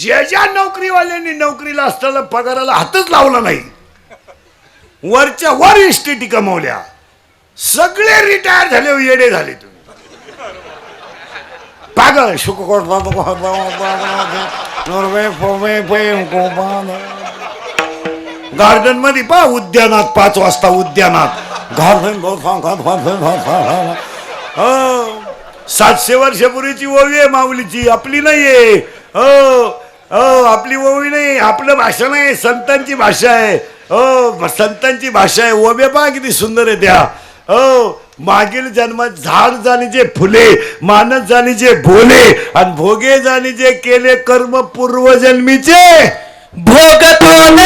ज्या नोकरीवाल्यांनी नोकरीला असताना पगाराला हातच लावला नाही, वरच्या वर इस्टेटी कमवल्या, सगळे रिटायर झाले, येडे झाले. तुम्ही पागल गार्डन मध्ये पा उद्यानात 5 वाजता उद्यानात गार्डन 700 वर्षापूर्वीची ओवी आहे माऊलीची, आपली नाहीये. आपली ओवी नाही, आपलं भाषा नाही, संतांची भाषा आहे. संतांची भाषा आहे. ओव्या पहा किती सुंदर आहे त्या. मागील जन्मात झाड जाणीचे फुले, मानस जाणीचे भोले, आणि भोगे जाणीचे केले कर्म पूर्वजन्मीचे भोगतोन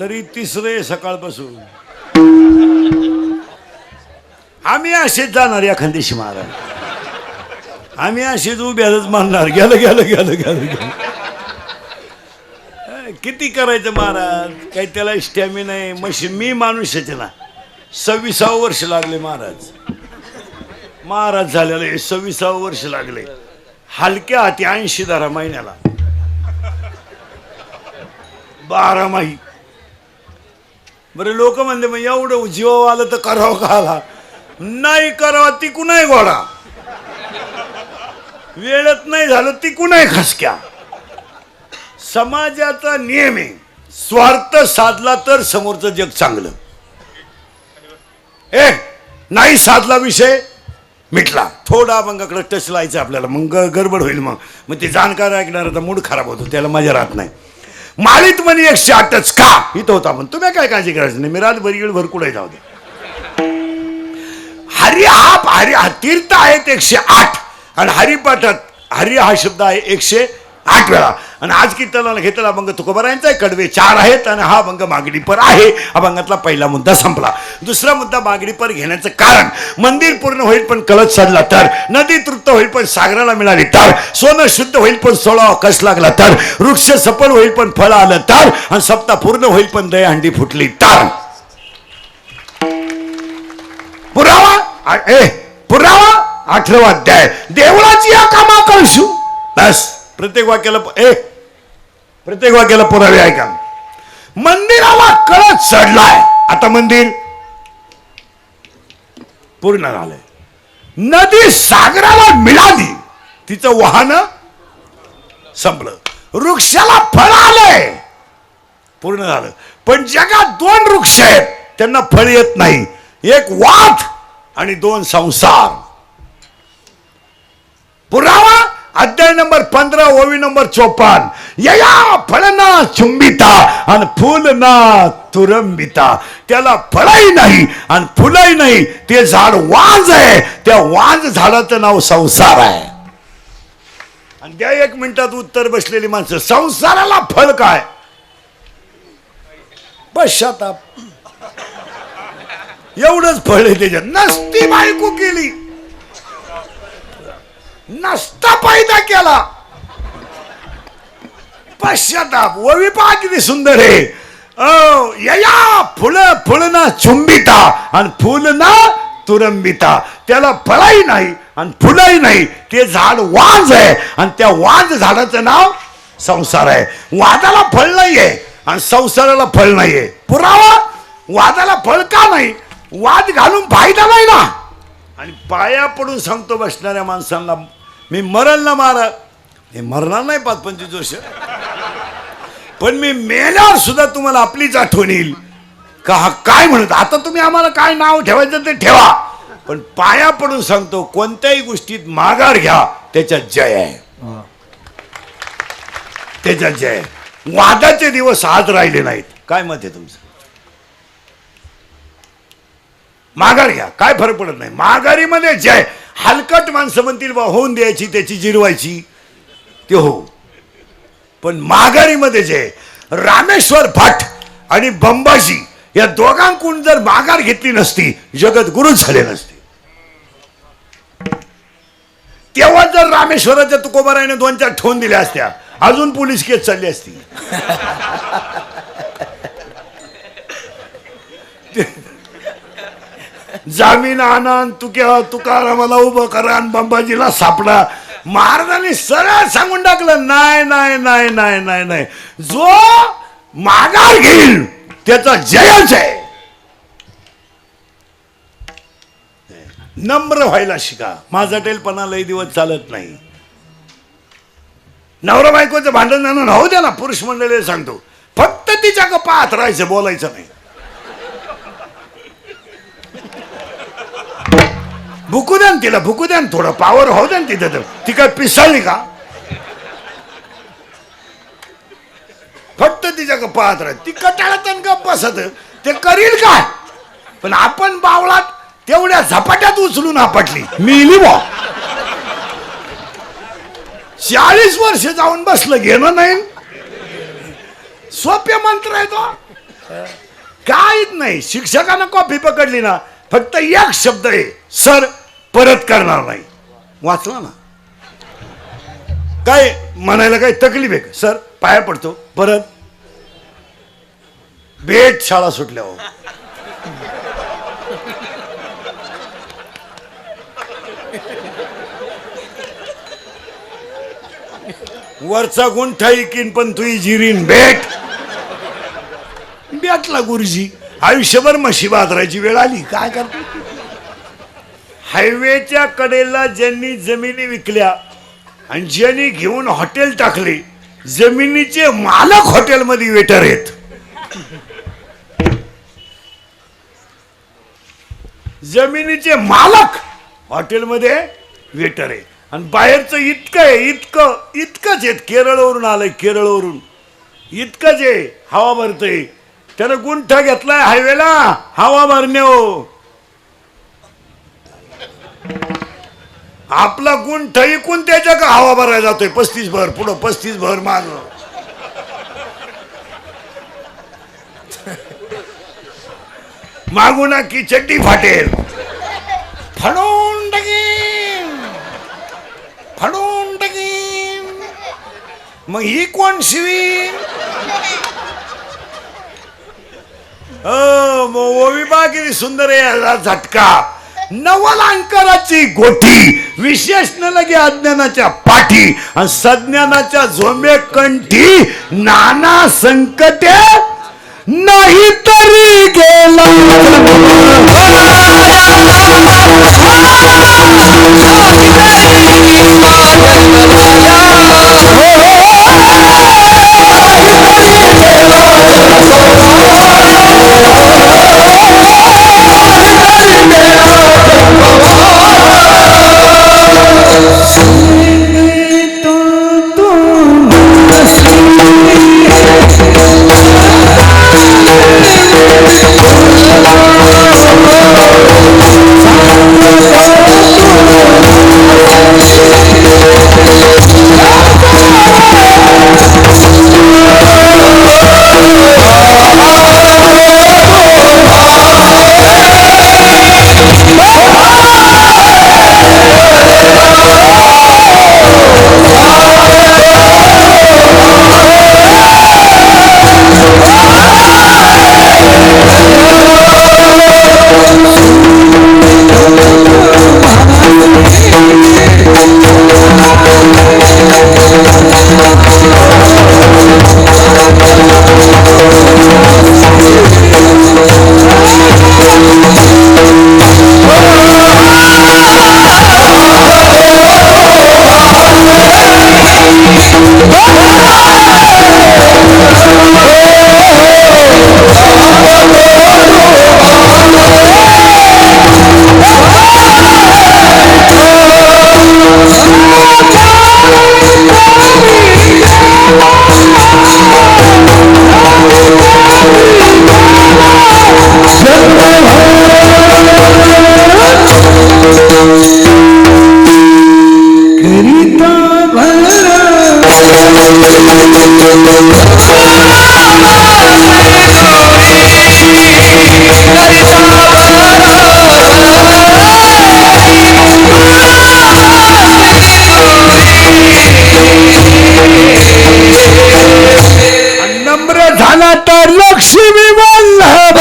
तरी तिसरे सकाळपासून आम्ही असेच जाणार एखाद्याशी महाराज. आम्ही असेच उभ्याच मानणार. गेलं गेलं गेलं गेलं गेलं. किती करायचं महाराज, काही त्याला स्टॅमिना आहे. मशीन मी माणूसच ना. 26 वर्ष लागले महाराज. महाराज झालेले 26 वर्ष लागले. हलक्या हाती 80 धरा महिन्याला, 12 माही. बरं लोक म्हणते मग एवढं जीवा आलं तर करावं का आला, नाही करावं ती कुणाही गोडा, वेळत नाही झालं ती कुणाही खसक्या. समाजाचा नियम आहे, स्वार्थ साधला तर समोरचं जग चांगलं. नाही साधला विषय मिटला. थोडा अभंगाकडे टच लायचं आपल्याला, मग गडबड होईल. मग ते जाणकार ऐकणारा मूड खराब होतो, त्याला मजा राहत नाही. माळीत म्हणे 108च का इथं होता. पण तुम्ही काय काळजी करायचं नाही, मी रातभरी भर कुठे जाऊ दे. हरी हा तीर्थ आहेत 108, आणि हरिपाठात हरी हा शब्द आहे 108 वेळा. आणि आज कीर्तनाला घेतला अभंग तुकोबारायांचा आहे. कडवे 4 आहेत आणि हा अभंग मागणीपर आहे. अभंगातला पहिला मुद्दा संपला. दुसरा मुद्दा मागणीपर घेण्याचं कारण, मंदिर पूर्ण होईल पण कळत सडला तर, नदी तृप्त होईल पण सागराला मिळाली तर, सोनं शुद्ध होईल पण 16 कस लागला तर, वृक्ष सफल होईल पण फळ आलं तर, आणि सप्ता पूर्ण होईल पण दहीहंडी फुटली तर. पुरावा 18वा अध्याय. देवळाची या कामा कळशू. बस प्रत्येक वाक्याला पुरावे आहे का. मंदिराला कळत चढलाय, आता मंदिर पूर्ण झालंय. नदी सागराला मिळाली, तिचं वाहन संपलं. वृक्षाला फळ आलंय, पूर्ण झालं. पण जगात 2 वृक्ष आहेत, त्यांना फळ येत नाही. एक वात आणि 2 संसार. पुरावा अध्याय नंबर 15 ओवी नंबर 54. या फळना चुंबिता आणि फुल ना तुरंबिता. त्याला फळही नाही आणि फुलही नाही, ते झाड वांज आहे. त्या वांज झाडाचं नाव संसार आहे. आणि त्या 1 मिनिटात उत्तर बसलेली माणसं, संसाराला फळ काय? पश्चाताप. एवढंच फळ आहे त्याच्यात. नसती बायको केली, नसता पैदा केला, पश्चाताप. ओवी पहा किती सुंदर आहे. या फुल ना चुंबिता आणि फुल ना तुरंबिता. त्याला फळही नाही आणि फुलही नाही, ते झाड वांज आहे आणि त्या वांज झाडाचं नाव संसार आहे. वादाला फळ नाहीये आणि संसाराला फळ नाहीये. पुरावा वादाला फळ का नाही? वाद घालून फायदा नाही ना. आणि पाया पडून सांगतो बसणाऱ्या माणसांना, मी मरल ना मारा, हे मरणार नाही 5-25 वर्ष, पण मी मेल्यावर सुद्धा तुम्हाला आपलीच आठवण येईल का हा काय म्हणत. आता तुम्ही आम्हाला काय नाव ठेवायचं ते ठेवा, पण पाया पडून सांगतो कोणत्याही गोष्टीत माघार घ्या, त्याच्यात जय आहे, त्याच्यात जय. वादाचे दिवस आज राहिले नाहीत. काय मत आहे तुमचं? माघार घ्या, काय फरक पडत नाही. माघारीमध्ये जय. हलकट माणसं म्हणतील बा होऊन द्यायची, त्याची जिरवायची, ते हो, पण माघारीमध्ये जय. रामेश्वर भट आणि बंबाजी या दोघांकडून जर माघार घेतली नसती, जगत गुरु झाले नसते. तेव्हा जर रामेश्वराच्या तुकोबाराने 2-4 ठोन दिल्या असत्या, अजून पोलीस केस चालली असती. जामीन आणा, तुकारामाला उभं करा आणि बंबाजीला सापडा. महाराजांनी सरळ सांगून टाकलं, नाही नाही नाही नाही नाही नाही, जो माघार घेईल त्याचा जयच आहे. नम्र व्हायला शिका. माझा टेलपणा लई दिवस चालत नाही. नवरा बायकोचं भांडण जाणून होऊ द्या ना, पुरुष मंडळीला सांगतो, फक्त तिच्या का पाहत राहायचं, बोलायचं नाही. भुकू द्या तिला, भुकू द्या, थोडं पावर होऊ द्या तिथं. तर ती काय पिसाळली का? फक्त तिच्या का पाहत राहत, ती कटाळत गप्प बसत, ते करील काय? पण आपण बावळात तेवढ्या झपाट्यात उचलून आपटली, मिली बा. 40 वर्ष जाऊन बसलं, घेणं नाही. सोपे मंत्र आहे तो, काहीच नाही. शिक्षकानं कॉपी पकडली ना, फक्त एक शब्द आहे, सर परत करणार नाही. वाचला ना, काय म्हणायला काही तकलीफ आहे? सर पाया पडतो, परत भेट. शाळा सुटल्या हो. वरचा गुंठा इकीन पण तुझी जिरीन भेट. भेटला गुरुजी. आयुष्यभर म्हशी बाजाराची वेळ आली, काय करतो? हायवेच्या कडेला ज्यांनी जमिनी विकल्या आणि ज्यांनी घेऊन हॉटेल टाकले, जमिनीचे मालक हॉटेलमध्ये वेटर आहेत. जमिनीचे मालक हॉटेलमध्ये वेटर आहे. आणि बाहेरचं इतकं आहे, इतकंच आहेत. केरळवरून आलंय, केरळवरून इतकंच आहे. हवा भरतय, त्यानं गुंठा घेतलाय हायवेला, हवा भरणे हो. आपला गुंठा इकून त्याच्या का हवा भरायला जातोय. 35 भर पुढं, 35 भर माग. मागून की चड्डी फाटेल, फाडून टाकीन, फाडून टाकीन. मग ही कोण शिवीन? ओवी बा किती सुंदर आहे. झटका नवल अंकाराची गोठी, विशेष न लगे अज्ञानाच्या पाठी, आणि सज्ञानाच्या झोंबे कंठी. नाना संकटे नाही तरी गेला. नम्र झाला तर लक्ष्मी वल्लभ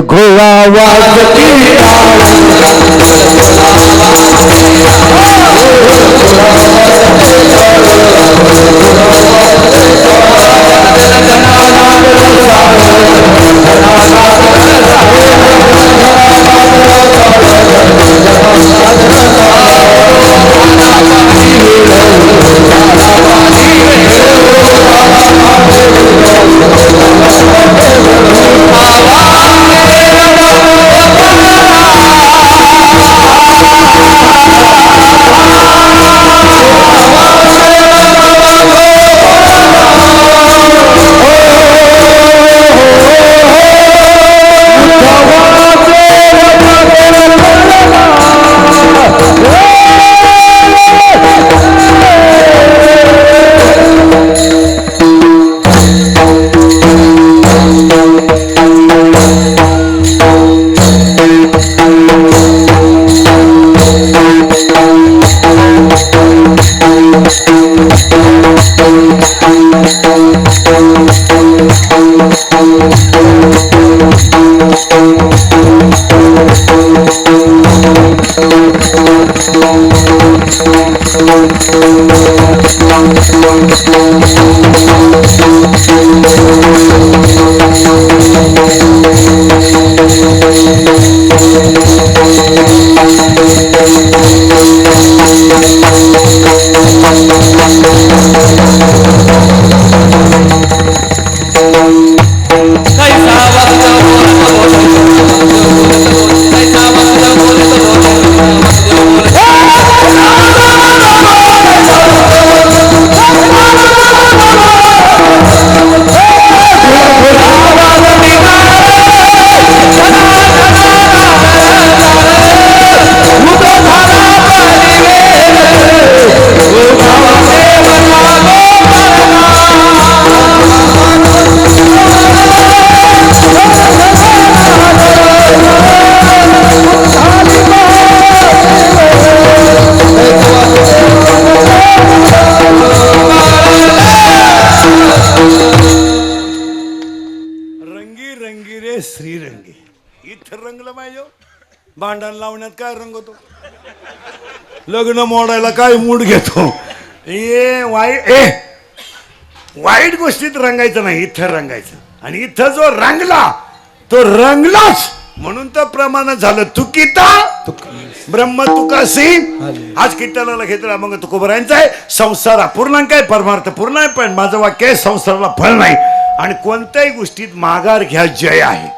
घोळा वाजती रंग आहे. इथं रंगलं पाहिजे भांडण लावण्यात काय रंग होतो लग्न मोडायला काय मूड घेतो वाईट गोष्टीत रंगायचं नाही इथं रंगायचं आणि इथं जो रंगला तो रंगलाच म्हणून तर प्रमाण झालं तुकिता ब्रह्म तुकासी आज कीर्तनाला घेतला मग तुकोबरायांचा आहे संसार अपूर्णांक आहे परमार्थ पूर्ण आहे पण माझं वाक्य आहे संसाराला फळ नाही आणि कोणत्याही गोष्टीत माघार घ्या जय आहे.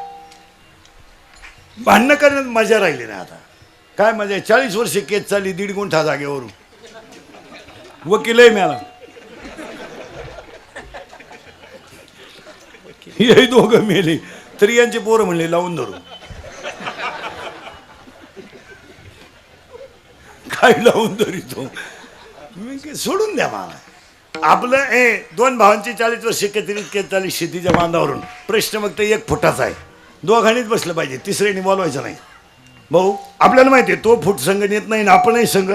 भांडणं करण्यात मजा राहिली नाही आता काय मजा आहे 40 वर्ष केस चालली 1.5 गुंठा जागेवरून वकीलही मिळाला हे दोघं मेले तरी यांचे पोरं म्हणले लावून धरू काय लावून धरितो मी सोडून द्या मला आपलं 2 भावांची 40 वर्ष केस चालली शेतीच्या बांधावरून प्रश्न फक्त 1 फुटाचा आहे दोघांनीच बसलं पाहिजे तिसऱ्याने बोलवायचं नाही भाऊ आपल्याला माहिती आहे तो फूट संघ येत नाही ना आपणही संघ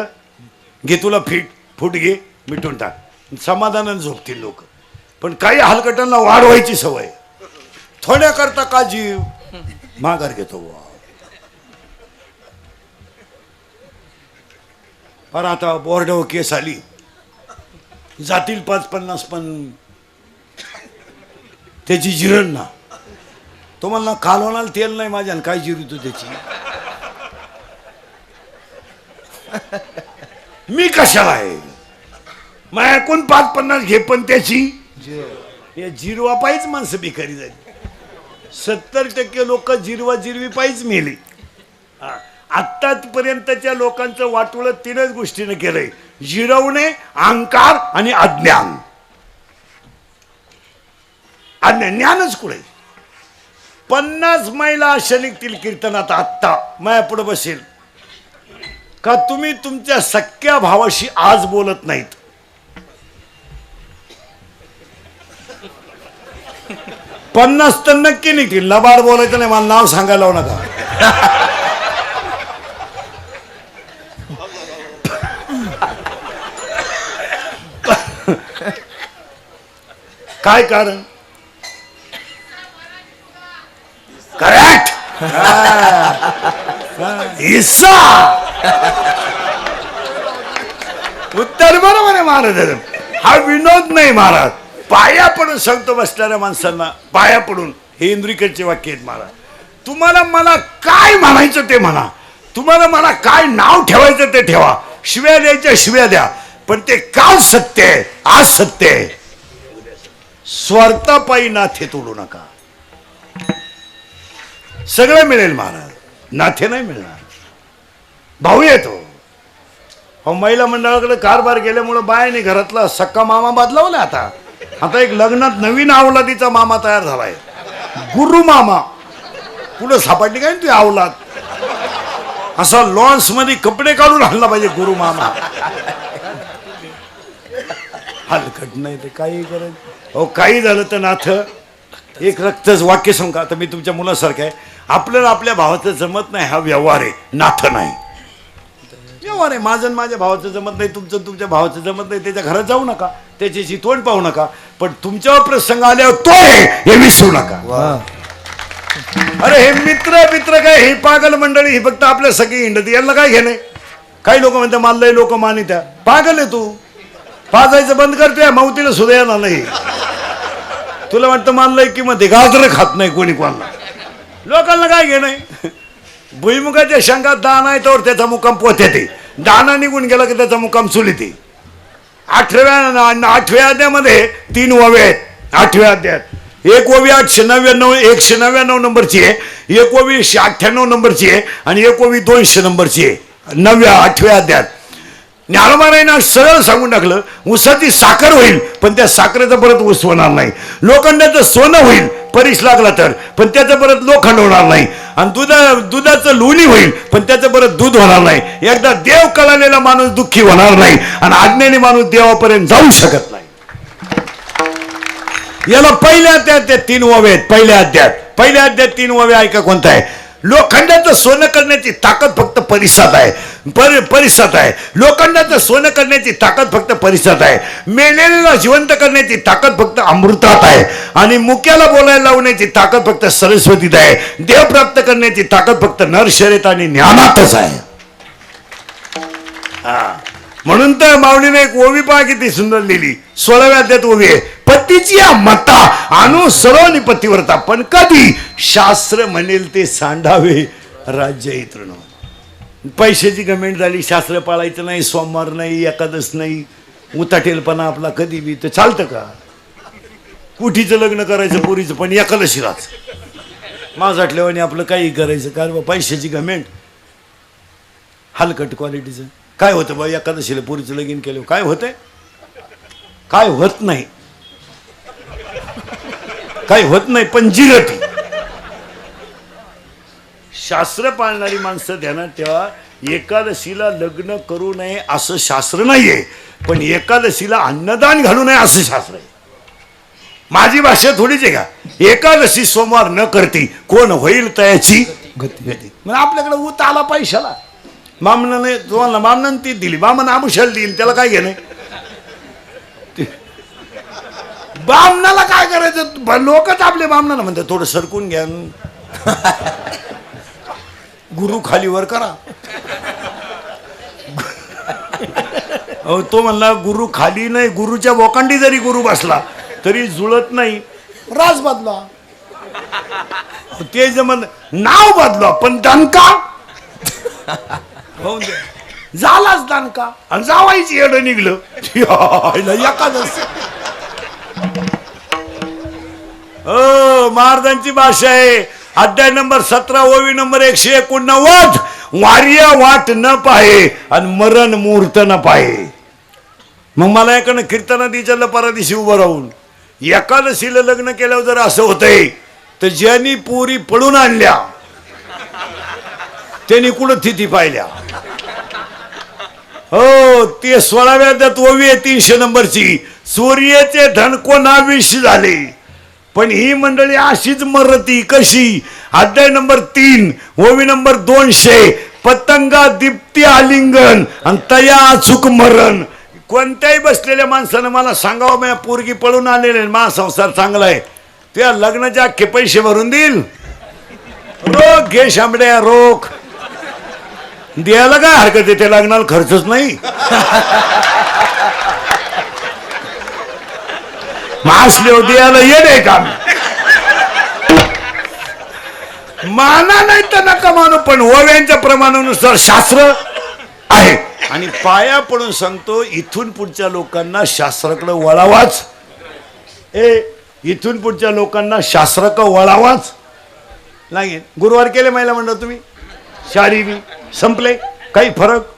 घे तुला फूट घे मिटून टाक समाधानाने झोपतील लोक पण काही हलकटांना वाढवायची सवय थोड्या करता का जीव माघार घेतो पर आता बोर्डावर केस आली जातील 5-50 पण त्याची जिरण ना तो मला कालवणाला तेल नाही माझ्या काय जिरतो त्याची मी कशाला आहे मग ऐकून 5-50 घे पण त्याची या जिरवा पायीच माणसं भिकारी झाली 70% लोक जिरवा जिरवी पायीच मेली. आत्तापर्यंतच्या लोकांचं वाटोळं 3च गोष्टीने केलंय जिरवणे अहंकार आणि अज्ञान ज्ञानच कुठे 50 महिला अशा निघतील कीर्तनात आत्ता माया पुढे बसेल का तुम्ही तुमच्या सख्या भावाशी आज बोलत नाहीत 50 तर नक्की निघतील लबाड बोलायचं नाही मला नाव सांगायला लावू नका काय कारण करेक्ट हिस्सा उत्तर बरोबर आहे महाराज हा विनोद नाही महाराज पाया पडून सांगतो बसणाऱ्या माणसांना पाया पडून हे इंद्रिकडचे वाक्य आहेत महाराज तुम्हाला मला काय म्हणायचं ते म्हणा तुम्हाला मला काय नाव ठेवायचं ते ठेवा शिव्या द्यायच्या शिव्या द्या पण ते काल सत्य आहे आज सत्य आहे स्वार्थापायी नाथे तोडू नका सगळं मिळेल महाराज नाथे नाही मिळणार भाऊ येतो अहो महिला मंडळाकडे कारभार गेल्यामुळे बायाने घरातला सक्का मामा बदलावला आता एक लग्नात नवीन अवलादीचा मामा तयार झालाय गुरु मामा पुढे सापडली काय तू अवलाद असा लॉन्स मध्ये कपडे काढून आणला पाहिजे गुरु मामा हलकट नाही ते काही करत हो काही झालं तर नाथ एक रक्तच वाक्य सांगा आता मी तुमच्या मुलासारखं आहे आपल्याला आपल्या भावाचं जमत नाही हा व्यवहार आहे नाथ नाही व्यवहार आहे माझं माझ्या भावाचं जमत नाही तुमचं तुमच्या भावाचं जमत नाही त्याच्या घरात जाऊ नका त्याच्याशी तोंड पाहू नका पण तुमच्यावर प्रसंग आल्यावर तो आहे हे विसरू नका अरे हे मित्र काय ही पागल मंडळी ही फक्त आपल्या सगळी हिंडती यांना काय घेणे काही लोक म्हणतात मानलंय लोक मानित्या पागल आहे तू पाजायचं बंद करतोय मावतीला सुद्धा येणार नाही तुला वाटतं मानलंय की मध्ये गाजर खात नाही कोणी कोणाला लोकांना काय घेणं भुईमुगाच्या शंकात दाना आहे तर त्याचा मुक्काम पोथ्याते दाना निघून गेला की त्याचा मुक्काम चुलीते 8व्या अध्यायामध्ये 3 ओव्या आहेत 8व्या अध्यायात एक ओवी 199 नंबरची आहे एक ओवी 98 नंबरची आहे आणि एक ओवी 200 नंबरची आहे 8व्या अध्यायात ज्ञानोबारायनं सरळ सांगून टाकलं ऊसाची साखर होईल पण त्या साखरेचं परत ऊस होणार नाही लोखंडाचं सोनं होईल परीस लागला तर पण त्याचं परत लोखंड होणार नाही आणि दुधाचं लोणी होईल पण त्याचं परत दूध होणार नाही एकदा देव कळालेला माणूस दुःखी होणार नाही आणि अज्ञानी माणूस देवापर्यंत जाऊ शकत नाही याला पहिल्या अध्यायात 3 ओव्या आहेत पहिल्या अध्यायात 3 ओव्या ऐका कोणता आहे लोखंडाचं सोनं करण्याची ताकद फक्त परिसात आहे परिसत आहे. लोखंडाचं सोनं करण्याची ताकद फक्त परिसत आहे. मेलेल्याला जिवंत करण्याची ताकद फक्त अमृतात आहे. आणि मुक्याला बोलायला लावण्याची ताकद फक्त सरस्वतीत आहे. देव प्राप्त करण्याची ताकद फक्त नरशर्यत आणि ज्ञानातच आहे. म्हणून तर माऊलीने एक ओवी पहा किती सुंदर लिहिली. 16व्या अध्यायात ओवी आहे. पतीची मता आणू सर्व पतिव्रता, पण कधी शास्त्र म्हणेल ते सांडावे राज्य इतृण. पैशाची गमेंट झाली, शास्त्र पाळायचं नाही, सोमवार नाही, एकादश नाही, उताटेलपणा आपला कधी बी, तर चालतं का? कुठीचं लग्न करायचं पोरीचं पण एकादशीलाच, माझाटल्यावानी आपलं काही करायचं कारण पैशाची गमेंट, हलकट क्वालिटीचं. काय होतं बा एकादशीला पोरीचं लगीन केलं, काय होतंय? काय होत नाही, काय होत नाही, पण जिरती. शास्त्र पाळणारी माणसं ध्यानात ठेवा. एकादशीला लग्न करू नये असं शास्त्र नाहीये, पण एकादशीला अन्नदान घालू नये असं शास्त्र आहे. माझी भाषा थोडीच आहे का? एकादशी सोमवार न करती कोण होईल तयाची गती. मग आपल्याकडे ऊत आला पैशाला, मामनाने तुम्हाला मामनाने ती दिली, मामन आमुशाला देईल, त्याला काय घेणे? बामनाला काय करायचं? लोकच आपले बामनाला म्हणतात थोडं सरकून घ्या, गुरु खाली वर करा. अहो तो म्हणला गुरु खाली नाही, गुरुच्या बोकांडी जरी गुरु बसला तरी जुळत नाही. राज बदला, ते जमन नाव बदला, पण दणका झालाच दणका. आणि जावायची येड निघलं एकादश. महाराजांची भाषा आहे. अध्याय नंबर 17 ओवी नंबर 189. वार्य वाट न पाहे आणि मरण मुहूर्त न पाहे. मग मला एकानं कीर्तना विचारलं परदिशी उभं राहून, एकादशीला लग्न केल्यावर जर असं होतंय तर ज्यांनी पोरी पळून आणल्या त्यांनी कुठं तिथी पाहिल्या? हो, ते 16व्या अध्यायात ओवी आहे 300 नंबरची. सूर्याचे धन कोणाविषयी झाले, पण ही मंडळी अशीच मरती कशी? अध्याय नंबर 3 ओवी नंबर 200. पतंगा दीप्ती आलिंगन आणि तया अचूक मरण. कोणत्याही बसलेल्या माणसानं मला सांगावं, माझ्या पोरगी पळून आलेले, माझा संसार चांगला आहे, त्या लग्नाच्या अख्खे पैसे भरून देईल. रोख घे शांबड्या, रोख द्यायला काय हरकत आहे? त्या लग्नाला खर्चच नाही. मासले द्यायला येणे काम माना नाही तर नका मानू, पण ओव्यांच्या प्रमाणानुसार शास्त्र आहे. आणि पाया पडून सांगतो, इथून पुढच्या लोकांना शास्त्राकडे वळावाच. इथून पुढच्या लोकांना शास्त्राकडे वळावाच लागेल. गुरुवार केले महिला म्हणतात तुम्ही, शारीरिक संपले, काही फरक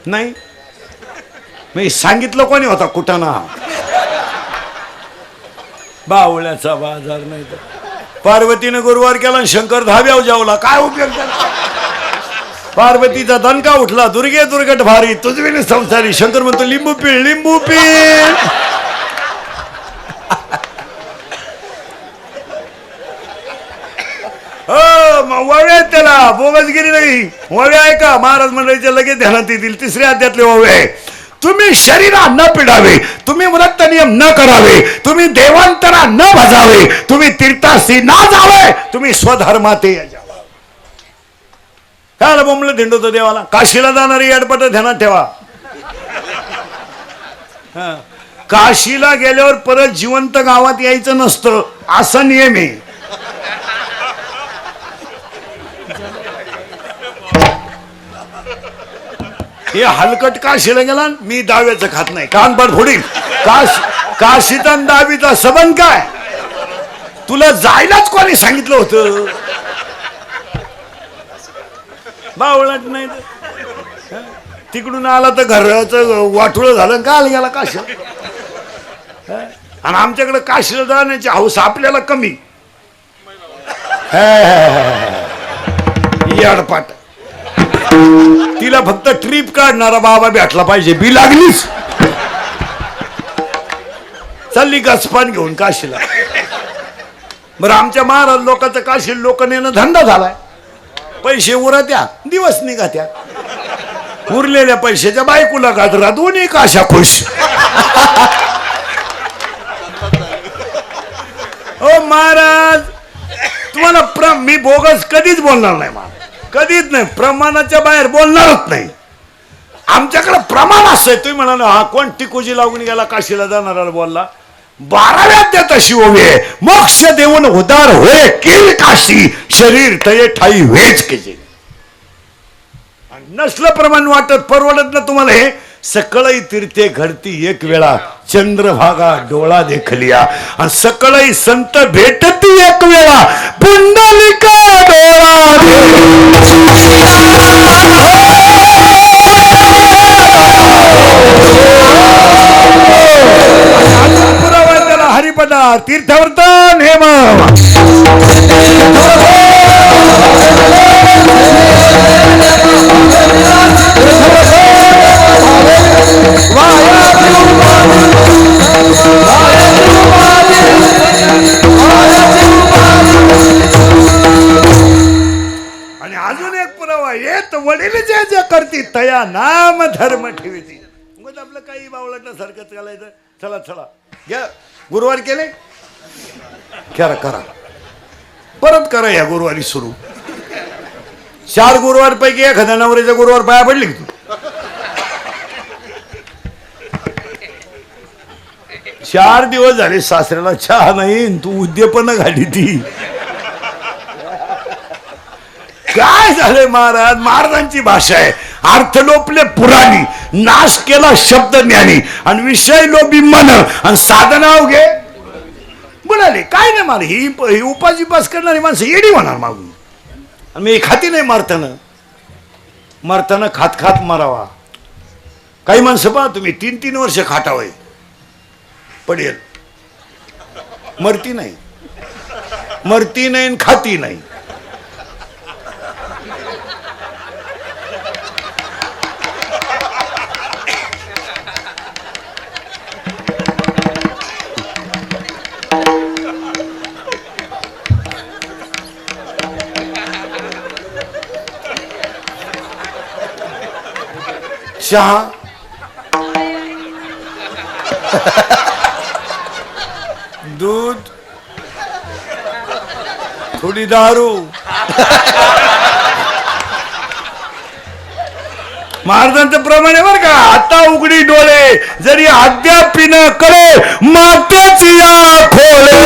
नाही. मी सांगितलं कोणी होता कुठाना? बावळ्याचा बाजार नाही तर. पार्वतीने गुरुवार केला, शंकर धाब्यावर जावला, काय उपयोग झाला? पार्वतीचा दणका उठला, दुर्गे दुर्गट भारी तुझविने संसारी. शंकर म्हणतो लिंबू पीळ, लिंबू पीळ. वव्या त्याला बोगसगिरी नाही. वव्या आहे का? महाराज मंडळीच्या लगेच ध्यानात येतील. 3ऱ्या अध्यायातले ओवे आहे. तुम्ही शरीरा न पिडावे, तुम्ही व्रत नियम न करावे, तुम्ही देवांतरा न भजावे, तुम्ही तीर्थासी ना जावे, तुम्ही स्वधर्माते जावा. काय बोंबलं धिंडवतो देवाला? काशीला जाणारी अडपट ध्यानात ठेवा. काशीला गेल्यावर परत जिवंत गावात यायचं नसतं, असा नियम आहे. हे हलकट काशीला गेला, मी दाव्याचं खात नाही, कानपाड फोडील. काशीचा दावीचा सबंध काय? तुला जायलाच कोणी सांगितलं होतं? बावळट नाही तिकडून आला तर घराचं वाटोळं झालं, काल गेला काशी. आणि आमच्याकडे काशीला जाण्याची हौस आपल्याला कमी. याडपाट तिला फक्त ट्रिप काढणारा बाबा भेटला पाहिजे, बी लागलीच चालली गचपान घेऊन काशीला. बरं आमच्या महाराज लोकांचं काशी लोक नेणं धंदा झालाय. पैसे उरत्या दिवस निघत्या, उरलेल्या पैशाच्या बायकोला गाजरा, दोन्ही काशा खुश. ओ महाराज तुम्हाला मी बोगस कधीच बोलणार नाही महाराज, कधीच नाही, प्रमाणाच्या बाहेर बोलणारच नाही. आमच्याकडे प्रमाण असतंय. तुम्ही म्हणाला हा कोण टिकोजी लागून गेला काशीला जाणारा बोलला, 12व्या अध्यायात अशी ओवी आहे, मोक्ष देऊन उदार होय केल काशी, शरीर तये ठाई वेच केजे. नसलं प्रमाण वाटत परवडत ना तुम्हाला. हे सकळई तीर्थे घडती एक वेळा, चंद्रभागा डोळा देखलिया, आणि सकळई संत भेटती एक वेळा, पुंडलिका डोळा पुरावा त्याला हरिपदा तीर्थवर्तन हेम. आणि अजून एक पुरावा येत वडील जे करती तया नाम धर्म ठेवती. मग आपलं काही बावळटासारखं चालायचं. चला चला घ्या, गुरुवार केले करा परत करा, या गुरुवारी सुरू. 4 गुरुवार पैकी एखाद्या नवऱ्याच्या गुरुवार पाया पडली तू. 4 दिवस झाले सासऱ्याला चहा नाही, तू उद्यपन घाली ती. काय झालंय महाराज, महाराजांची भाषा आहे. अर्थ लोपले पुराणी, नाश केला शब्द ज्ञानी, आणि विषय लोभी मन, आणि साधना अवघे म्हणाले. काय नाही मला ही उपाशी पास करणारी माणसं येडी होणार मागून. मी खाती नाही मरताना खात मरावा. काही माणसं पहा तुम्ही 3-3 वर्ष खाटावय पडेल, मरती नाही आणि खाती नाही. चहा दूध थोडी दारू. महाराजांचं प्रमाणे बर का, आता उघडी डोळे जरी अद्याप न कळे मातेची या खोळे.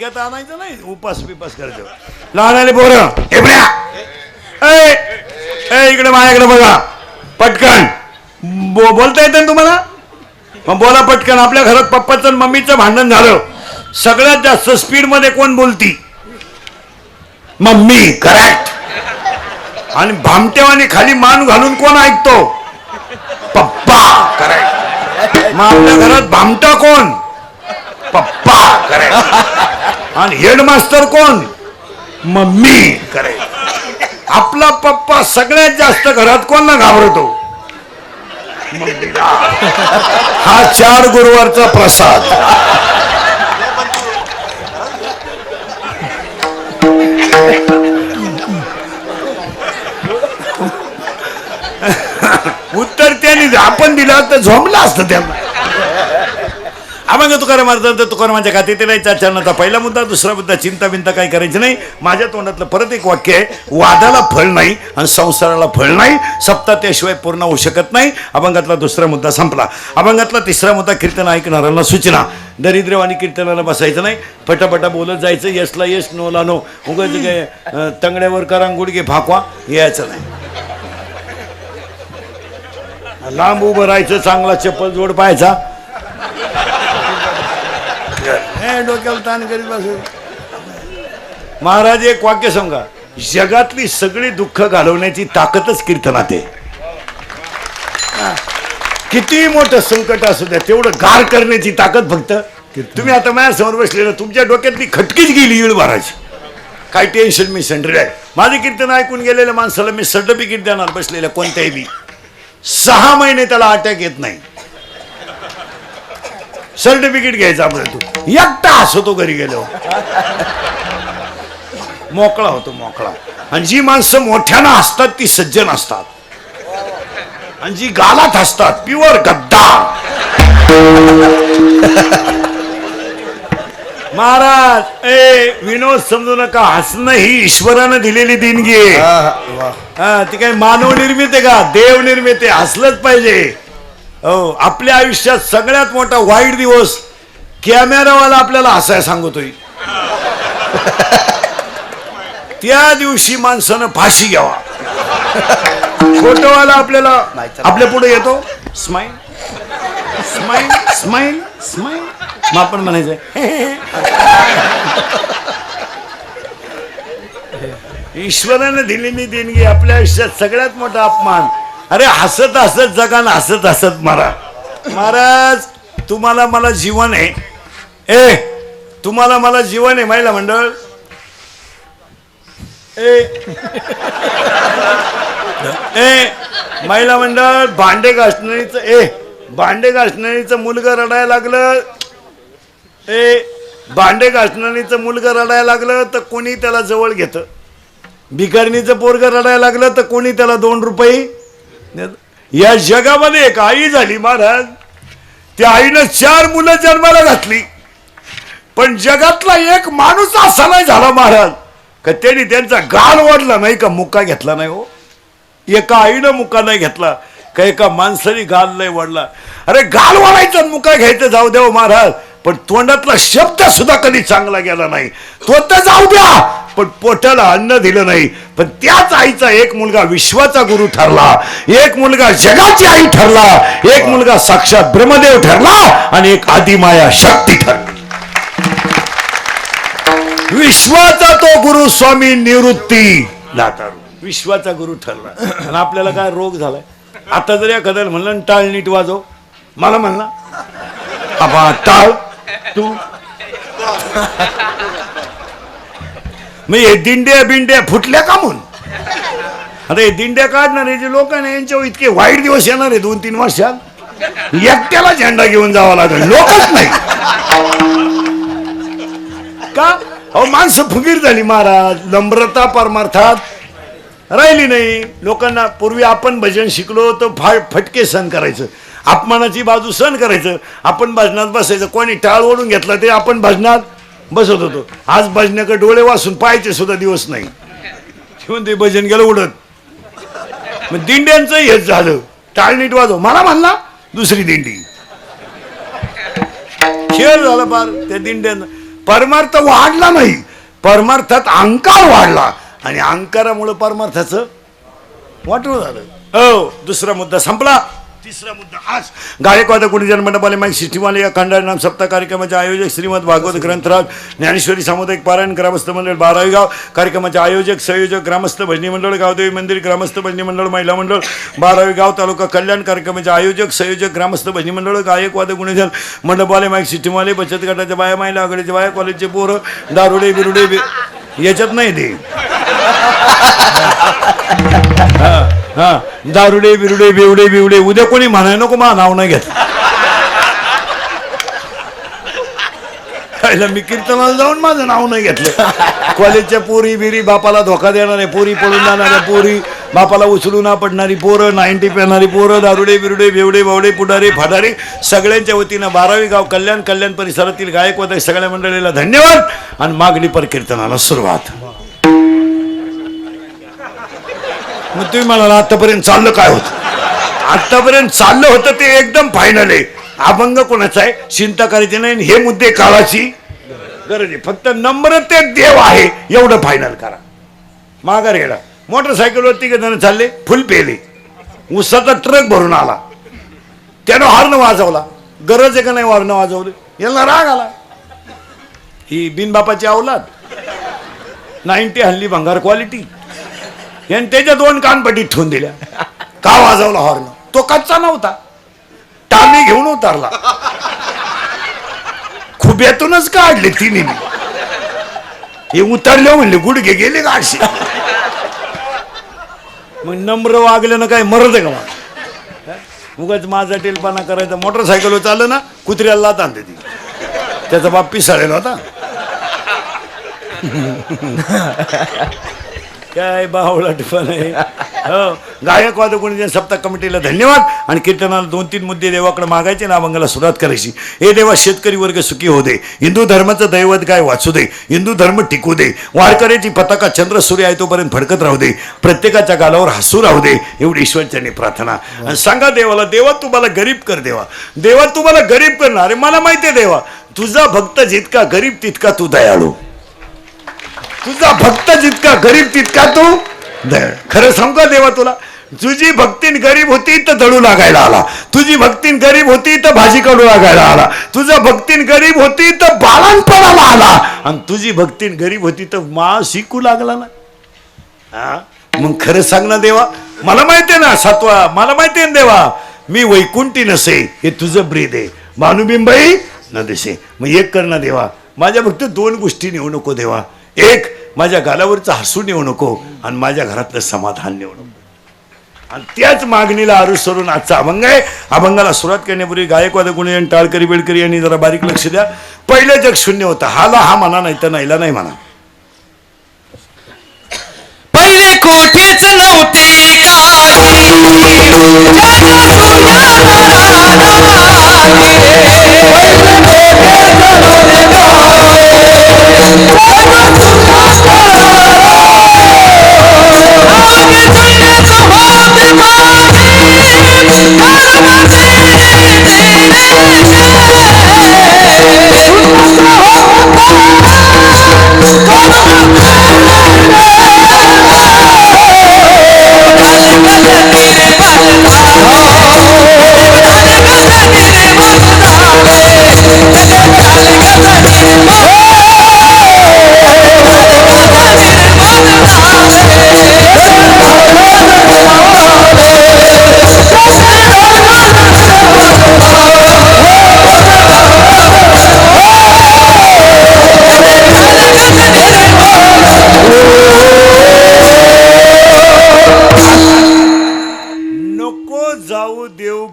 मडक्यात आणायचं नाही, उपास बिपास करायचं. लहान पोरं एवढ्या इकडे माझ्याकडे बघा पटकन. बोलता येतं ना तुम्हाला? मग बोला पटकन. आपल्या घरात पप्पाचं आणि मम्मीचं भांडण झालं, सगळ्यात जास्त स्पीड मध्ये कोण बोलती? मम्मी. करेक्ट. आणि भामटेवानी खाली मान घालून कोण ऐकतो? पप्पा. करेक्ट. मग आपल्या घरात भामटा कोण? पप्पा. करेक्ट. आणि हेडमास्टर कोण? मम्मी. करेक्ट. आपला पप्पा सगळ्यात जास्त घरात कोणला घाबरतो? मम्मीला. हा 4 गुरुवारचा प्रसाद. उत्तर त्यांनी आपण दिलं तर झोंबलं असतं त्यांना. अभंग तुकाराम महाराज तुकारामाच्या खाते तेलाच्या चरणाचा पहिला मुद्दा. दुसरा मुद्दा चिंता बिंता काही करायची नाही. माझ्या तोंडातलं परत एक वाक्य आहे, वादाला फळ नाही आणि संसाराला फळ नाही. सप्ताह त्याशिवाय पूर्ण होऊ शकत नाही. अभंगातला दुसरा मुद्दा संपला. अभंगातला तिसरा मुद्दा कीर्तन ऐकणाऱ्यांना सूचना. दरिद्रवाणी कीर्तनाला बसायचं नाही, पटापटा बोलत जायचं. यशला यश, नोला नो. उगाच काय तंगड्यावर करा गुडघे फाकवा यायचं नाही. लांब उभं राहायचं, चांगला चप्पल जोड पाहायचा, डोक्याला ताण करीत बसू. महाराज एक वाक्य सांगा, जगातली सगळी दुःख घालवण्याची ताकदच कीर्तनात आहे. किती मोठं संकट असू द्या, तेवढं गार करण्याची ताकद फक्त. तुम्ही आता माझ्यासमोर बसलेलं, तुमच्या डोक्यातली खटकीच गेली इळ भरायची. काय टेन्शन मी सेंटर आहे. माझे कीर्तन ऐकून गेलेल्या माणसाला मी सर्टिफिकेट देणार बसलेल्या कोणत्याही बी. 6 महिने त्याला अटॅक येत नाही. सर्टिफिकेट घ्यायचं आपलं. तू एकटा हसतो घरी गेलो, मोकळा होतो, मोकळा. आणि जी माणसं मोठ्यानं हसतात ती सज्जन असतात, आणि जी गालात हसतात प्युअर गद्दार. महाराज विनोद समजू नका, हसणं ही ईश्वरानं दिलेली देणगी आहे. ती काही मानव निर्मित आहे का? देव निर्मित आहे. हसलंच पाहिजे. हो, आपल्या आयुष्यात सगळ्यात मोठा वाईट दिवस कॅमेरावाला आपल्याला हसाय सांगतोय. त्या दिवशी माणसानं फाशी घ्यावा. फोटोवाला आपल्याला आपल्या पुढे येतो, स्माईल स्माईल स्माईल स्माईल. मग आपण म्हणायचं ईश्वरानं दिलेली देणगी. आपल्या आयुष्यात सगळ्यात मोठा अपमान. अरे हसत हसत जगा ना, हसत हसत मारा. महाराज तुम्हाला मला जीवन आहे. तुम्हाला मला जीवन आहे. महिला मंडळ महिला मंडळ भांडे घासणारीचं मुलगा रडायला लागलं. भांडे घासणारीचं मुलगा रडायला लागलं तर कोणी त्याला जवळ घेतं. भिकारणीचं पोरग रडायला लागलं तर कोणी त्याला 2 रुपये. या जगामध्ये एक आई झाली महाराज. त्या आईनं 4 मुलं जन्माला घातली, पण जगातला एक माणूस असा नाही झाला महाराज का त्यांनी त्यांचा गाल ओढला नाही का मुक्का घेतला नाही. हो, एका आईनं मुक्का नाही घेतला का एका माणसाने गाल नाही ओढला. अरे गाल ओढायचा मुक्का घ्यायचं जाऊ द्या महाराज, पण तोंडातला शब्द सुद्धा कधी चांगला गेला नाही. तो तर जाऊ द्या, पण पोटाला अन्न दिलं नाही. पण त्याच आईचा एक मुलगा विश्वाचा गुरु ठरला, एक मुलगा जगाची आई ठरला, एक मुलगा साक्षात ब्रह्मदेव ठरला, आणि एक आदिमाया शक्ती ठरली. विश्वाचा तो गुरु स्वामी निवृत्ती लातारू विश्वाचा गुरु ठरला. आणि आपल्याला काय रोग झालाय. आता जर एखाद्याला म्हणलं टाळ नीट वाजव, मला म्हणला आबा टाळ तू. मग हे दिंड्या बिंड्या फुटल्या का म्हणून. आता हे दिंड्या काढणारे जे लोक ना, यांच्यावर इतके वाईट दिवस येणार आहे 2-3 वर्षात. एकट्याला झेंडा घेऊन जावा लागेल, लोकच नाही का. अहो माणसं फुगीर झाली महाराज. नम्रता परमार्थात राहिली नाही लोकांना. पूर्वी आपण भजन शिकलो तर फटके सहन करायचं, अपमानाची बाजू सहन करायचं. आपण भजनात बसायचं, कोणी टाळ ओढून घेतला ते आपण भजनात बसत होतो. आज भजनाकडे डोळे वाचून पाहायचे सुद्धा दिवस नाही. ठेवून ते भजन गेलं उडत. मग दिंड्यांचं हेच झालं, टाळ नीट वाजव, मला म्हणला दुसरी दिंडी. खेळ झाला फार त्या दिंड्यांना. परमार्थ वाढला नाही, परमार्थात अहंकार वाढला आणि अहंकारामुळे परमार्थाचं वाटलं झालं. हो, दुसरा मुद्दा संपला. तिसरा मुद्दा आज गायकवाद गुणीजन मंडपाले माईक सिस्टीमवाले या खंडारी नाम सप्ताह कार्यक्रमाचे आयोजक श्रीमद भागवत ग्रंथराज ज्ञानेश्वरी सामुदायिक पारायण ग्रामस्थ मंडळ 12 गाव. कार्यक्रमाचे आयोजक संयोजक ग्रामस्थ भजनी मंडळ गावदेवी मंदिर ग्रामस्थ भजनी मंडळ महिला मंडळ 12 गाव तालुका कल्याण. कार्यक्रमाचे आयोजक संयोजक ग्रामस्थ भजनी मंडळ गायकवाद गुणीजन मंडपाले माईक सिस्टीमवाले बचत गटाच्या बाया महिला आघाडीच्या बाया कॉलेजचे पोरं दारुडे बिरुडे याच्यात नाही ते हा दारुडे बिरुडे बेवडे बिवडे उद्या कोणी म्हणाय नको मा नाव नाही घेत. मी कीर्तनाला जाऊन माझं नाव नाही घेतलं. कॉलेजच्या पोरी बिरी बापाला धोका देणारे पोरी, पळून जाणाऱ्या पोरी, बापाला उचलून ना पडणारी पोरं, 90 पेणारी पोरं, दारुडे बिरुडे बेवडे बावडे पुढारी फाडारी सगळ्यांच्या वतीनं 12 गाव कल्याण कल्याण परिसरातील गायकवाद सगळ्या मंडळीला धन्यवाद आणि मागणी पर कीर्तनाला सुरुवात. मग तुम्ही म्हणाला आतापर्यंत चाललं काय होतं? आतापर्यंत चाललं होतं ते एकदम फायनल आहे. अभंग कोणाचा आहे चिंता करायची नाही. हे मुद्दे काळाची गरज आहे. फक्त नम्रतेत देव आहे एवढं फायनल करा. माघार गेला. मोटरसायकलवर 3 जण चालले, फुल पेले, उसाचा ट्रक भरून आला, त्यानं हॉर्न वाजवला. गरज आहे का नाही हॉर्न वाजवलं? याला राग आला. ही बिनबापाची अवलाद 90 हल्ली भंगार क्वालिटी याने त्याच्या 2 कानपट्टीत ठेवून दिल्या. का वाजवला हॉर्न? तो कच्चा नव्हता, टामी घेऊन उतारला, खुब्यातूनच काढले तिने. हे उतरले म्हणले गुडघे गेले गाडशी. मग नम्र वागल्यानं काय मरत आहे का? मग उगाच माझा टेलपणा करायचा. मोटरसायकलवर चाललं ना, कुत्र्याला लात आणते ती. त्याचा बाप पिसाळलेला होता. काय बावळटपण आहे. हो, गायकवाद गुणीजन सप्ताह कमिटीला धन्यवाद आणि कीर्तनाला 2-3 मुद्दे देवाकडे मागायचे ना अभंगाला सुरुवात करायची. हे देवा शेतकरी वर्ग सुखी हो दे, हिंदू धर्माचं दैवत काय वाचू दे, हिंदू धर्म टिकू दे, वारकऱ्याची पताका चंद्र सूर्य आहे तोपर्यंत फडकत राहू दे, प्रत्येकाच्या गालावर हसू राहू दे एवढी ईश्वरचरणी प्रार्थना. आणि सांगा देवाला, देवा तुम्हाला गरीब कर, देवा देवा तुम्हाला गरीब करणार. अरे मला माहिती आहे देवा, तुझा भक्त जितका गरीब तितका तू दयाळू, तुझा भक्त जितका गरीब तितका तू दयाळू. खरं सांगू का देवा तुला, तुझी भक्तीन गरीब होती तर दळू लागायला आला, तुझी भक्तीन गरीब होती तर भाजी काढू लागायला आला, तुझा भक्तीन गरीब होती तर बाळणपणाला आला, आणि तुझी भक्तीन गरीब होती तर मा शिकू लागला ना. हा मग खरं सांग ना देवा, मला माहितीये ना सातवा, मला माहितीये ना देवा, मी वैकुंठी नसे हे तुझं ब्रीद आहे, भानुबिंबई न दिसे. मग एक कर ना देवा, माझ्या फक्त 2 गोष्टी नेऊ नको देवा. एक, माझ्या गालावरचं हसू नेऊ नको आणि माझ्या घरातलं समाधान नेऊ नको. आणि त्याच मागणीला आरुष सोडून आजचा अभंग आहे. अभंगाला सुरुवात करण्यापूर्वी गायकवाद गुणीजन टाळकरी बेळकरी यांनी जरा बारीक लक्ष द्या. पहिलं जग शून्य होतं, हाला हा म्हणा नाही तर नाहीला नाही म्हणा. पहिले कोठेच नव्हते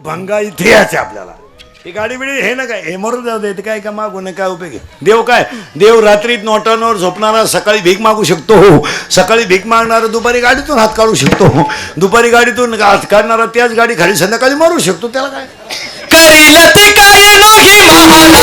भंगा इथे यायचे आपल्याला. ही गाडी बिडी हे ना काय हे मरून जाऊ दे, काय का मागू नये, काय उपयोग आहे. देव काय, देव रात्रीत नोटांवर झोपणारा सकाळी भीक मागू शकतो. सकाळी भीक मागणारा दुपारी गाडीतून हात काढू शकतो. दुपारी गाडीतून हात काढणारा त्याच गाडी खाली संध्याकाळी मारू शकतो. त्याला काय करील ते काय नाही महान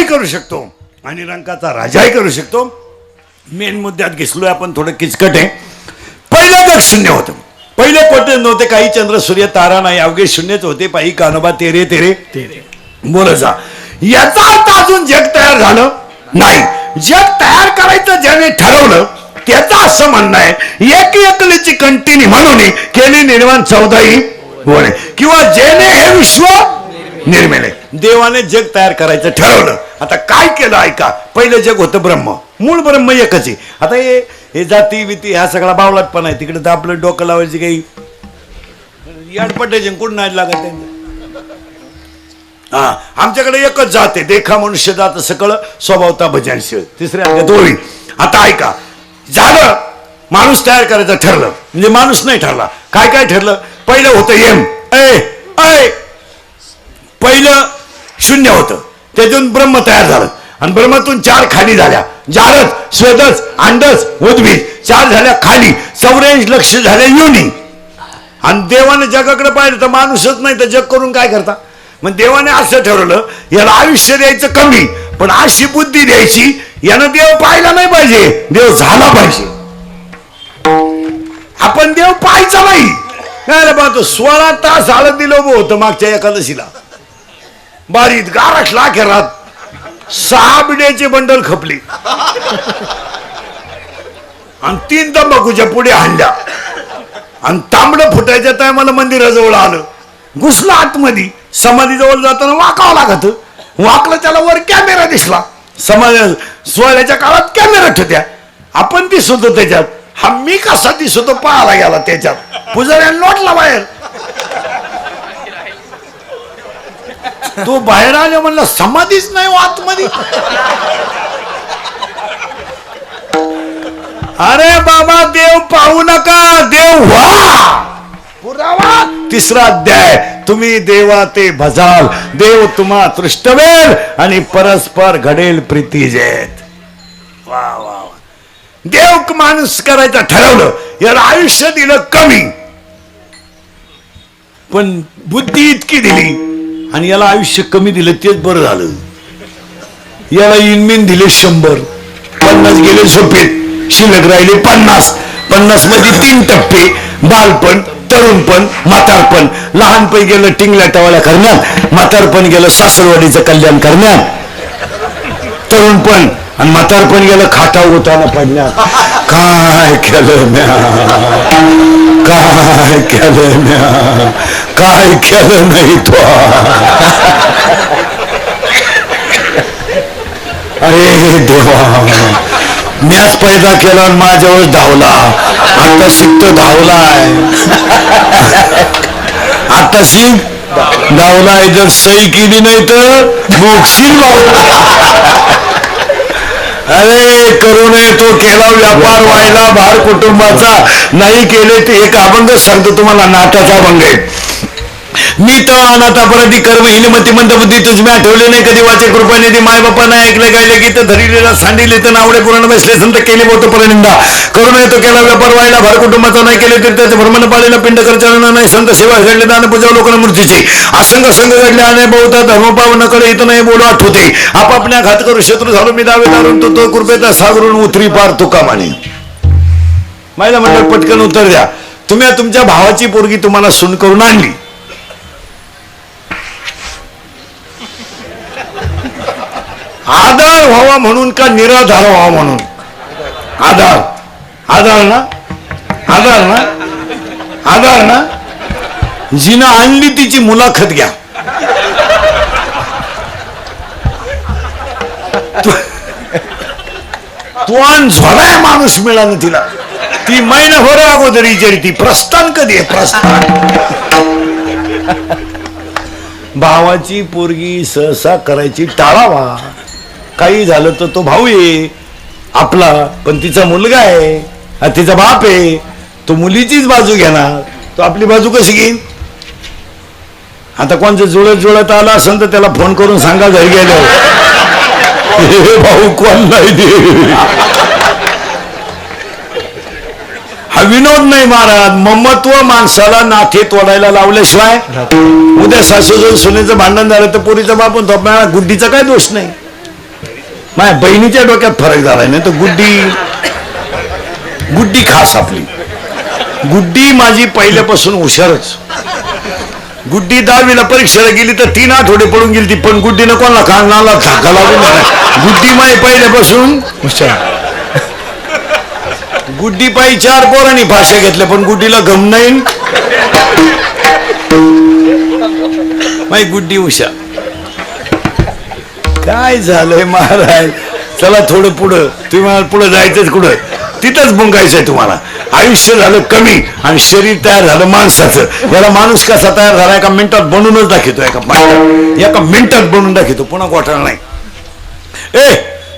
करू शकतो आणि रंकाचा राजाही करू शकतो. मेन मुद्द्यात घिसलोय आपण, थोडं किचकट आहे. पहिलं जग शून्य होतं, पहिले कोटे नव्हते, काही चंद्र सूर्य तारा नाही, अवघे शून्यच होते. पायी कानोबा तेरे तेरे तेरे बोल जा. याचा अर्थ अजून जग तयार झालं नाही. जग तयार करायचं ज्याने ठरवलं त्याचं असं म्हणणं आहे, एक एकलीची कंटिन्यू म्हणून केली निर्माण 14 होणे, किंवा जेने हे विश्व निर्मिले. देवाने जग तयार करायचं ठरवलं. आता काय केलं ऐका. पहिलं जग होतं ब्रह्म, मूळ ब्रह्म एकच आहे. आता हे जाती विती हा सगळा बावलाटपण आहे. तिकडे तर आपलं डोकं लावायची काही याडपटायचे कुठं नाही लागत त्यांचं. हा, आमच्याकडे एकच जात आहे, देखा मनुष्य जात सकळ स्वभावता भजनशील. तिसऱ्या दोरी. आता ऐका, झालं माणूस तयार करायचं ठरलं, म्हणजे माणूस नाही ठरला. काय काय ठरलं. पहिलं होतं एम ऐ पहिलं शून्य होतं, त्यातून ब्रह्म तयार झालं आणि ब्रह्मातून 4 खाली झाल्या. जारद, स्वेदस, अंडस, उद्भिद 4 झाल्या खाली. 84 लक्ष झाल्या योनी. आणि देवाने जगाकडे पाहिलं तर माणूसच नाही तर जग करून काय करता. मग देवाने असं ठरवलं, याला आयुष्य द्यायचं कमी, पण अशी बुद्धी द्यायची यानं देव पाहिला नाही पाहिजे, देव झाला पाहिजे. आपण देव पाहायचा नाही. काय पाहतो 16 तास हळद दिलं उभं होतं मागच्या एकादशीला. बारीत गारठ लाखेरात 6 बिड्याचे बंडल खपली आणि 3 तंबाखूच्या पुढे हाणल्या आणि तांबडं फुटायच्या टायमाला मंदिराजवळ आलं. घुसला आतमध्ये. समाधीजवळ जाताना वाकावं लागत. वाकलं त्याला वर कॅमेरा दिसला. समाधी सोहळ्याच्या काळात कॅमेरा ठेवत्या. आपण दिसतो त्याच्यात. हा मी कसा दिसतो पाहायला गेला त्याच्यात. पुजाऱ्याने लोटला बाहेर. तो बाहेर आले म्हणला समाधीच नाही आतमध्ये. अरे बाबा देव पाहू नका, देव व्हा. पुरावा 3रा अध्याय. तुम्ही देवा ते भजाल, देव तुम्हा तृष्टवेल आणि परस्पर घडेल प्रीती जेत. वा वा. देव माणूस करायचं ठरवलं, याला आयुष्य दिलं कमी, पण बुद्धी इतकी दिली आणि याला आयुष्य कमी दिलं तेच बरं झालं. याला इनमिन दिले 100, 50 गेले झोपेत, शिल्लक राहिले 50. 50 मध्ये 3 टप्पे, बालपण, तरुणपण, म्हातारपण. लहानपण गेलं टिंगल्या टवाळ्या करण्यात, म्हातारपण गेलं सासरवाडीचं कल्याण करण्यात, तरुणपण आणि म्हातारपण गेलं खाटा उताना पडण्यात. काय केलं म्या, काय केलं म्या, काय केलं नाही तो. अरे देवा, म्याच पैदा केला आणि माझ्यावर धावला. आता शिकतो धावलाय, आता शिक धावलाय. जर सही केली नाही तर मोक्षील भाऊ. अरे करू नये तो केला व्यापार व्हायला भार कुटुंबाचा. नाही केले ते एक अभंग सांगतो तुम्हाला, नाटाचा अभंग आहे. मी तर अनाथा परती कर्महीन मती मंदबुद्धी तुझ्या ठेवले नाही कधी वाचे कृपानिधी. माय बापा नाही ऐकले गायले गीत धरिलेला सांडिले तर नावडे पुराण बसले संत केले बहुत परनिंदा. करू नये तो केला व्यापार व्हायला भार कुटुंबाचा. नाही केले तरी त्याचे भ्रमण पाळलेला पिंड करचालना नाही. संत सेवा घडले दान पूजा लोकांना मूर्तीची. असंग संघ घडले आणि बहुता धर्मपावनाकडे इथं नाही बोलू आठवते. आपापल्या घात करू शत्रू झालो मी दावे दारून तो कृपेचा सागरून उतरी पार तुका माने. माहिला म्हणलं पटकन उत्तर द्या. तुम्ही तुमच्या भावाची पोरगी तुम्हाला सून करून आणली. आधार व्हावा म्हणून का निराधार व्हावा म्हणून. आधार, आधार ना, आधार ना, आधार ना. जिनं आणली तिची मुलाखत घ्या. तो आणि झोलाय माणूस मिळाला तिला. ती महिनाभर अगोदर विचारती प्रस्थान कधी आहे, प्रस्थान. भावाची पोरगी सहसा करायची टाळावा. काही झालं तर तो भाऊ आहे आपला, पण तिचा मुलगा आहे, तिचा बाप आहे, तो मुलीचीच बाजू घेणार, तो आपली बाजू कशी घेईन. आता कोणचं जुळत आलं असेल तर त्याला फोन करून सांगा घरी गेल्यावर, भाऊ कोण नाही दे. हा विनोद नाही महाराज. ममत्व माणसाला नाथे तोडायला लावल्याशिवाय. उद्या सासूचं सुनेचं भांडण झालं तर पोरीचा बाप गुड्डीचा काय दोष नाही. माझ्या बहिणीच्या डोक्यात फरक झालाय नाही तर गुड्डी खास आपली गुड्डी माझी पहिल्यापासून हुशारच. गुड्डी 10वीला परीक्षेला गेली तर 3 आठवडे पडून गेली ती, पण गुड्डीनं कोणाला कानाला धाका लागून नाही. गुड्डी माझी पहिल्यापासून हुशार. गुड्डी पायी 4 पोरांनी भाषा घेतल्या पण गुड्डीला गम नाही. माझी गुड्डी हुशार. काय झालंय महाराज, चला थोडं पुढं. तुम्हाला पुढं जायचंच कुठं, तिथंच बुंगायचंय तुम्हाला. आयुष्य झालं कमी आणि शरीर तयार झालं माणसाचं. याला माणूस कसा तयार झाला एका मिनिटात बनवूनच दाखवतो. एका मिनिटात बनवून दाखवतो, पुन्हा घोटाळा नाही.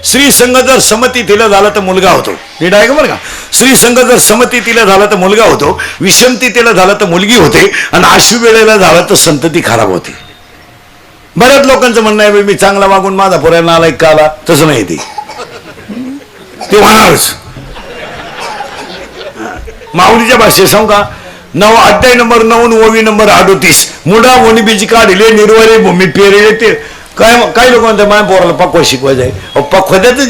स्त्री संघ जर समतीला झाला तर मुलगा होतो. नीट आहे का बरं का. स्त्री संघ जर समतीला झाला तर मुलगा होतो, विषमतीला झाला तर मुलगी होते, आणि आशु वेळेला झाला तर संतती खराब होते. बऱ्याच लोकांचं म्हणणं आहे मी चांगला वागून माझा पोऱ्यांना आलाय का आला, तसं नाही. ते होणारच. माऊलीच्या भाषेत सांगू का, अध्याय नंबर 9 ओवी नंबर 38 मुडा वणी बीज काढले निर्वारे भूमी पेरले. ते काय काही लोक म्हणतात माझ्या पोराला पक्वा शिकवायचं आहे. पक्वाद्याच